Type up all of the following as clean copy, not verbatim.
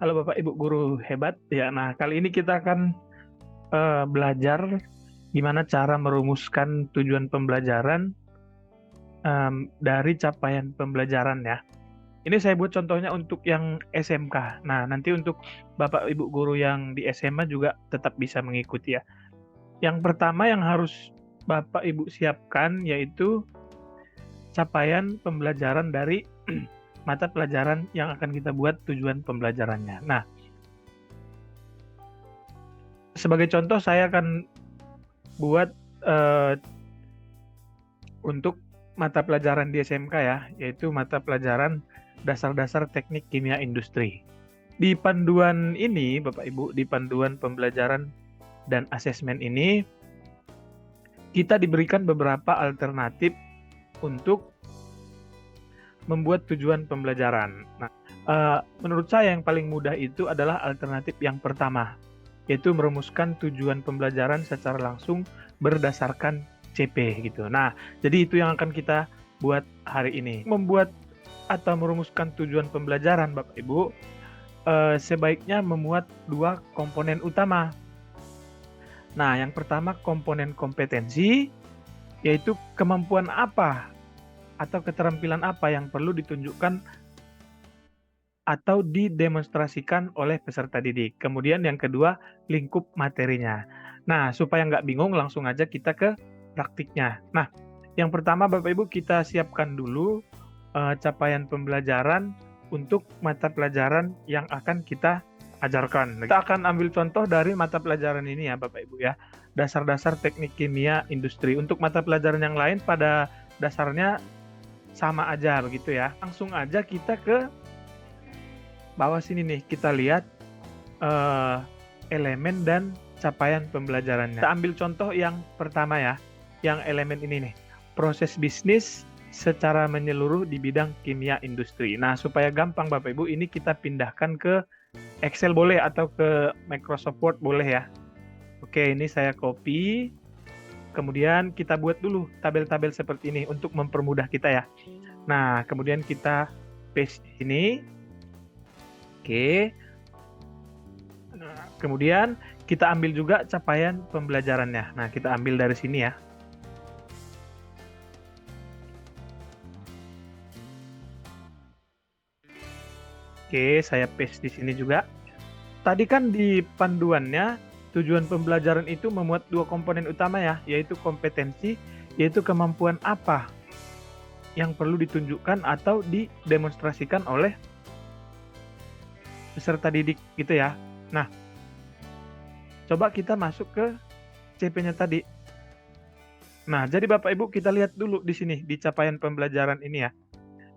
Halo Bapak Ibu guru hebat ya. Nah, kali ini kita akan belajar gimana cara merumuskan tujuan pembelajaran dari capaian pembelajaran ya. Ini saya buat contohnya untuk yang SMK. Nah, nanti untuk Bapak Ibu guru yang di SMA juga tetap bisa mengikuti ya. Yang pertama yang harus Bapak Ibu siapkan yaitu capaian pembelajaran dari mata pelajaran yang akan kita buat tujuan pembelajarannya. Nah, sebagai contoh saya akan buat untuk mata pelajaran di SMK ya, yaitu mata pelajaran dasar-dasar teknik kimia industri. Di panduan ini, Bapak Ibu, di panduan pembelajaran dan asesmen ini, kita diberikan beberapa alternatif untuk membuat tujuan pembelajaran. Nah, menurut saya yang paling mudah itu adalah alternatif yang pertama, yaitu merumuskan tujuan pembelajaran secara langsung berdasarkan CP gitu. Nah, jadi itu yang akan kita buat hari ini. Membuat atau merumuskan tujuan pembelajaran, Bapak Ibu, sebaiknya memuat dua komponen utama. Nah, yang pertama komponen kompetensi, yaitu kemampuan apa atau keterampilan apa yang perlu ditunjukkan atau didemonstrasikan oleh peserta didik. Kemudian yang kedua, lingkup materinya. Nah, supaya nggak bingung, langsung aja kita ke praktiknya. Nah, yang pertama Bapak Ibu kita siapkan dulu capaian pembelajaran untuk mata pelajaran yang akan kita ajarkan. Kita akan ambil contoh dari mata pelajaran ini ya Bapak Ibu ya. Dasar-dasar teknik kimia industri. Untuk mata pelajaran yang lain pada dasarnya sama aja begitu ya. Langsung aja kita ke bawah sini nih, kita lihat elemen dan capaian pembelajarannya. Kita ambil contoh yang pertama ya, yang elemen ini nih, proses bisnis secara menyeluruh di bidang kimia industri. Nah, supaya gampang Bapak Ibu, ini kita pindahkan ke Excel boleh atau ke Microsoft Word boleh ya. Oke, ini saya copy. Kemudian kita buat dulu tabel-tabel seperti ini untuk mempermudah kita ya. Nah, kemudian kita paste di sini. Oke. Nah, kemudian kita ambil juga capaian pembelajarannya. Nah, kita ambil dari sini ya. Oke, saya paste di sini juga. Tadi kan di panduannya tujuan pembelajaran itu memuat dua komponen utama ya, yaitu kompetensi, yaitu kemampuan apa yang perlu ditunjukkan atau didemonstrasikan oleh peserta didik gitu ya. Nah, coba kita masuk ke CP-nya tadi. Nah, jadi Bapak Ibu kita lihat dulu di sini di capaian pembelajaran ini ya.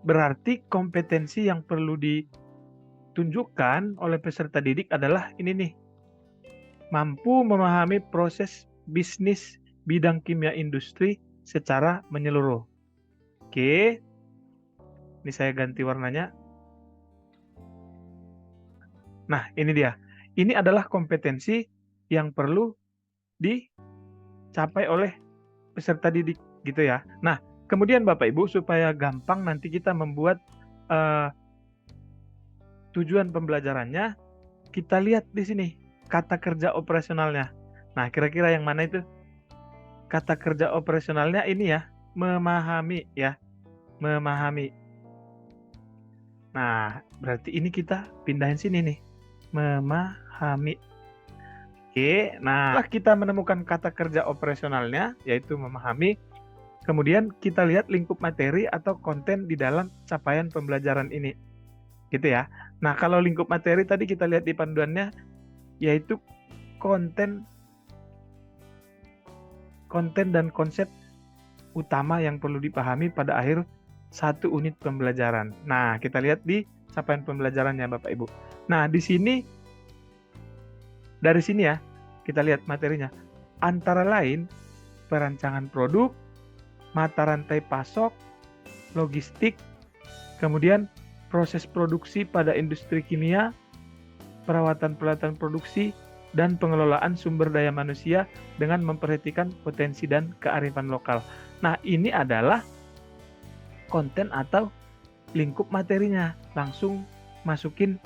Berarti kompetensi yang perlu ditunjukkan oleh peserta didik adalah ini nih. Mampu memahami proses bisnis bidang kimia industri secara menyeluruh. Oke. Ini saya ganti warnanya. Nah, ini dia. Ini adalah kompetensi yang perlu dicapai oleh peserta didik gitu ya. Nah, kemudian Bapak Ibu supaya gampang nanti kita membuat tujuan pembelajarannya, kita lihat di sini kata kerja operasionalnya. Nah, kira-kira yang mana itu? Kata kerja operasionalnya ini ya, memahami ya, memahami. Nah, berarti ini kita pindahin sini nih, memahami. Oke, nah setelah kita menemukan kata kerja operasionalnya, yaitu memahami, kemudian kita lihat lingkup materi atau konten di dalam capaian pembelajaran ini. Gitu ya. Nah, kalau lingkup materi tadi kita lihat di panduannya, yaitu konten dan konsep utama yang perlu dipahami pada akhir satu unit pembelajaran. Nah, kita lihat di capaian pembelajarannya Bapak Ibu. Nah, di sini, dari sini ya, kita lihat materinya. Antara lain, perancangan produk, mata rantai pasok, logistik, kemudian proses produksi pada industri kimia, perawatan-peralatan produksi, dan pengelolaan sumber daya manusia dengan memperhatikan potensi dan kearifan lokal. Nah, ini adalah konten atau lingkup materinya. Langsung masukin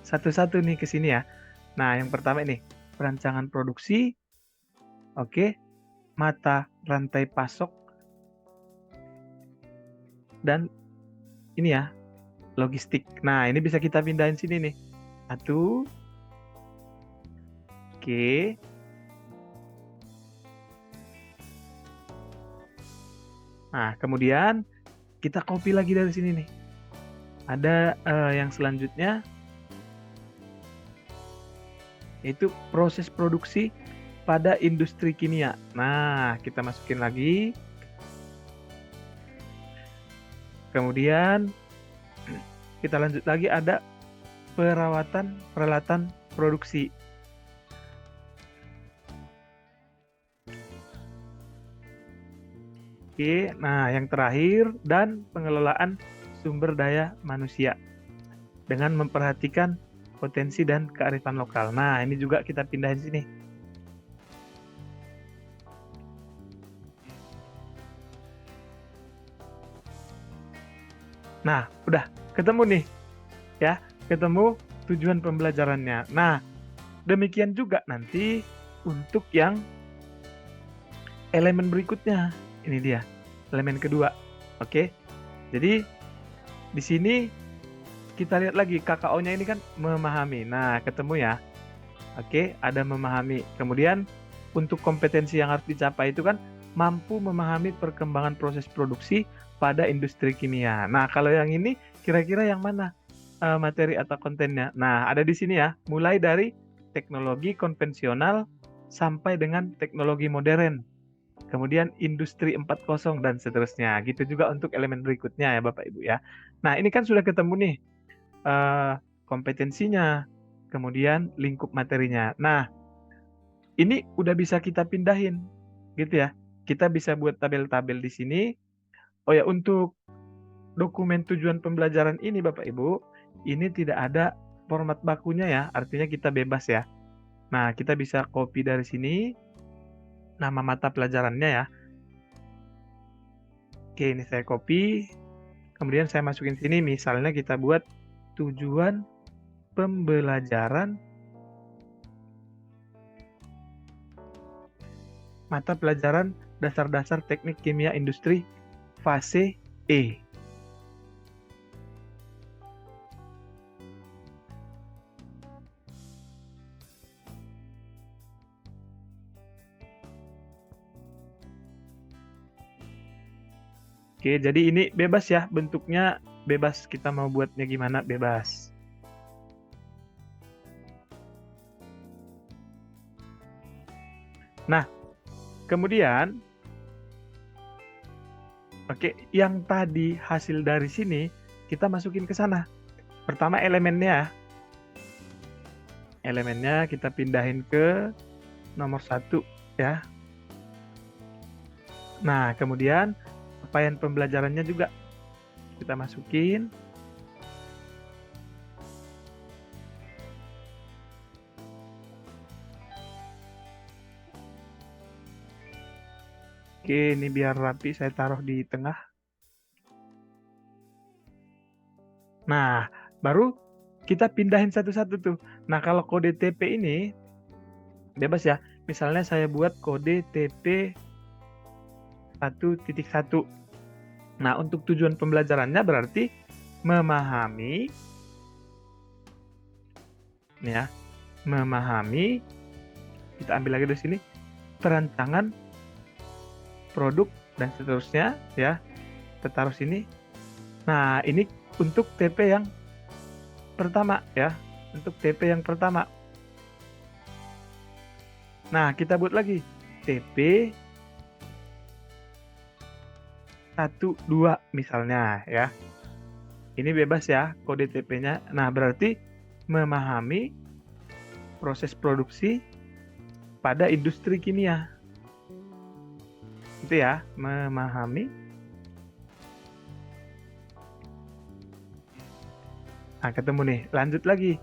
satu-satu nih ke sini ya. Nah, yang pertama ini, perancangan produksi, oke, mata rantai pasok, dan ini ya, logistik. Nah, ini bisa kita pindahin sini nih. Satu, oke. Nah, kemudian kita copy lagi dari sini nih. Ada yang selanjutnya, yaitu proses produksi pada industri kimia. Nah, kita masukin lagi. Kemudian kita lanjut lagi, ada perawatan peralatan produksi. Oke, nah yang terakhir, dan pengelolaan sumber daya manusia dengan memperhatikan potensi dan kearifan lokal. Nah, ini juga kita pindahin sini. Nah, udah ketemu nih, ya, ketemu tujuan pembelajarannya. Nah, demikian juga nanti untuk yang elemen berikutnya. Ini dia, elemen kedua. Oke, jadi di sini kita lihat lagi KKO-nya ini kan memahami. Nah, ketemu ya. Oke, ada memahami. Kemudian untuk kompetensi yang harus dicapai itu kan mampu memahami perkembangan proses produksi pada industri kimia. Nah, kalau yang ini kira-kira yang mana materi atau kontennya? Nah, ada di sini ya. Mulai dari teknologi konvensional sampai dengan teknologi modern. Kemudian industri 4.0 dan seterusnya. Gitu juga untuk elemen berikutnya ya Bapak Ibu ya. Nah, ini kan sudah ketemu nih kompetensinya, kemudian lingkup materinya. Nah, ini udah bisa kita pindahin, gitu ya. Kita bisa buat tabel-tabel di sini. Oh ya, untuk dokumen tujuan pembelajaran ini Bapak Ibu, ini tidak ada format bakunya ya, artinya kita bebas ya. Nah, kita bisa copy dari sini, nama mata pelajarannya ya. Oke, ini saya copy, kemudian saya masukin sini, misalnya kita buat tujuan pembelajaran mata pelajaran dasar-dasar teknik kimia industri fase E. Oke, jadi ini bebas ya, bentuknya bebas, kita mau buatnya gimana bebas. Nah, kemudian oke, yang tadi hasil dari sini kita masukin ke sana. Pertama elemennya kita pindahin ke nomor 1 ya. Nah, kemudian capaian pembelajarannya juga kita masukin. Oke, ini biar rapi saya taruh di tengah. Nah, baru kita pindahin satu-satu tuh. Nah, kalau kode TP ini bebas ya. Misalnya saya buat kode TP 1.1. Nah, untuk tujuan pembelajarannya berarti memahami, ya, memahami. Kita ambil lagi dari sini, perancangan produk dan seterusnya, ya. Kita taruh sini. Nah, ini untuk TP yang pertama, ya. Untuk TP yang pertama. Nah, kita buat lagi TP 1.2 misalnya ya. Ini bebas ya kode TP-nya. Nah, berarti memahami proses produksi pada industri kimia. Itu ya, memahami. Nah, ketemu nih. Lanjut lagi.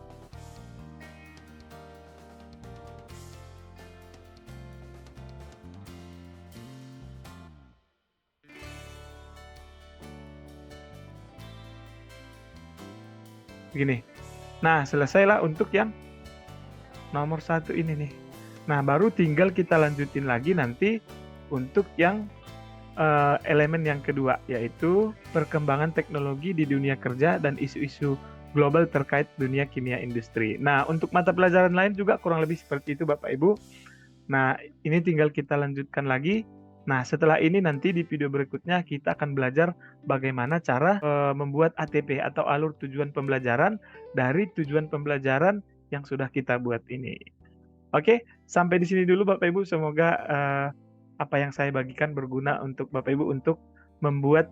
Begini. Nah, selesailah untuk yang nomor 1 ini nih. Nah, baru tinggal kita lanjutin lagi nanti untuk yang elemen yang kedua, yaitu perkembangan teknologi di dunia kerja dan isu-isu global terkait dunia kimia industri. Nah, untuk mata pelajaran lain juga kurang lebih seperti itu Bapak Ibu. Nah, ini tinggal kita lanjutkan lagi. Nah, setelah ini nanti di video berikutnya kita akan belajar bagaimana cara membuat ATP atau alur tujuan pembelajaran dari tujuan pembelajaran yang sudah kita buat ini. Oke, sampai di sini dulu Bapak Ibu. Semoga apa yang saya bagikan berguna untuk Bapak Ibu untuk membuat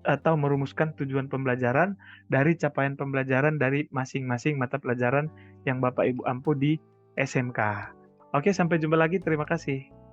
atau merumuskan tujuan pembelajaran dari capaian pembelajaran dari masing-masing mata pelajaran yang Bapak Ibu ampu di SMK. Oke, sampai jumpa lagi. Terima kasih.